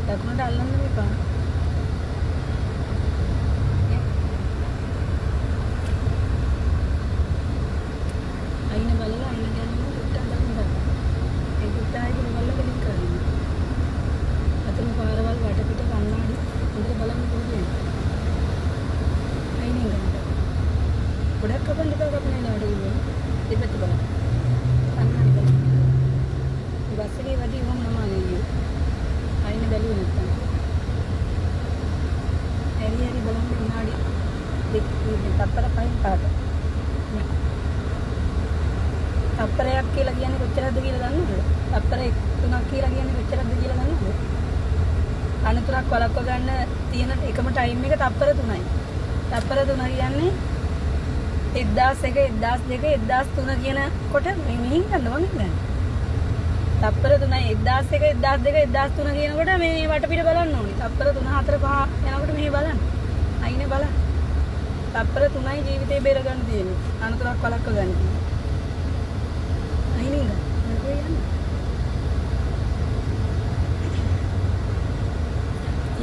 දකුණට අල්ලන්න එපා. අයින බලලා අයින ගැනීම චුට්ටක් දකුණට. ඒ චුට්ටයි බලලා කලින් කරන්න. අතන පාරවල් වටපිට කන්නාඩි හොඳට බලන්න පුළුවන්. අයින ගන්න. ගොඩක් කපන්න එපා කපන්නේ නෑ වැඩි වෙනවා. දෙපැත්ත බලන්න. කන්නාඩි බලන්න. බස් එකේ වැඩි වුණ නමානේ. අයින බැලුවේ නැත්තම්. හරි බලන්න විනාඩි දෙක තප්පර පහින් පාට. තප්පරයක් කියලා කියන්නේ කොච්චරද කියලා දන්නවද? තප්පර 3ක් කියලා කියන්නේ කොච්චරද කියලා දන්නවද? අනතුරක් වළක්ව ගන්න තියෙන එකම ටයිම් එක තප්පර 3යි. තප්පර 3 කියන්නේ 1001 1002 1003 කියනකොට මෙහින් ගන්නවා නේද? තප්පර 3යි 1001 1002 1003 කියනකොට මේ වටපිට බලන්න ඕනේ. තප්පර 3 4 5 යනකොට මෙහි බලන්න. අයිනේ බලන්න. තප්පර 3යි ජීවිතේ බේර ගන්න තියෙන්නේ. අනතුරක් වළක්ව ගන්න. අයිනේ ගන්න. මොකෝ යන්නේ?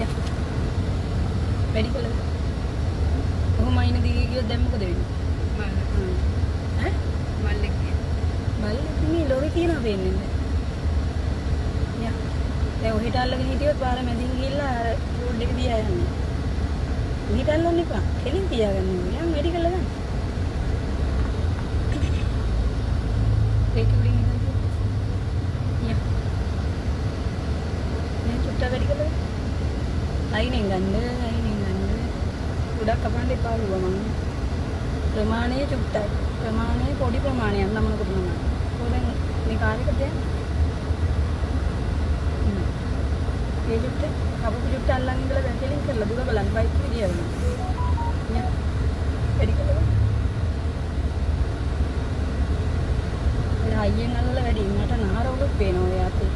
යා. මෙඩිකල්. කොහොම අයිනේ දිගේ ගියොත් දැන් මොකද වෙන්නේ? ඈ? මල්ලෙක් මේ ලොරි තියනවා වෙන්නේ නැහැ. යා. දැන් ඔහෙට අල්ලගෙන හිටියොත් පාර මැදින් ගිහිල්ලා රෝඩ් එක දිහා යන්නේ. මෙහෙට අල්ලන්න එපා. කෙලින් තියාගන්න ඕනේ. යා මෙඩිකල් ගන්න. ඒක උඩින් ඉඳන් යා. මේ චුට්ටක් මෙඩිකල් ගන්න. අයිනෙන් ගන්න. ගොඩක් කපන්න එපා කිව්වා මම. ප්‍රමාණය චුට්ටයි. ප්‍රමාණය පොඩි ප්‍රමාණයක් නමනකොට නම. කොහෙන් මේ කාර්යයකට යන්නේ? ඒ චුට්ට කපපු චුට්ට අල්ලන් ඉඳලා දැන් කෙලින් කරලා දුර බලන්න බයික් විදිය වෙනවා. යා. වැඩි කළා. ඒ අයියෙන් අල්ලලා වැඩි මට නහර උඩ පේනවා ඒ අතේ.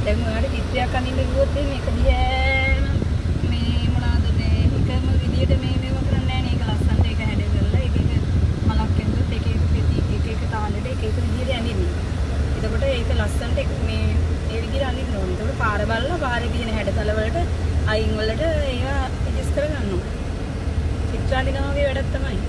දැන් ඔයාලට චිත්‍රයක් අඳින්න ගියොත් මේක දිහාම මේ මොනවාද මේ එකම විදියට මේව කරන්නේ නැහැ නේ. ඒක ලස්සනට ඒක හැඩ කරලා එක මලක් එන්දොත් එක පෙති එක තාලෙට එක විදියට අඳින්නේ. එතකොට ඒක ලස්සනට මේ ඒ විදියට අඳින්න ඕනේ. එතකොට පාර බලලා පාරේ තියෙන හැඩතල වලට අයින් වලට ඒවා ඇඩ්ජස්ට් කරගන්න ඕනේ. චිත්‍ර අඳිනවා වගේ වැඩක් තමයි.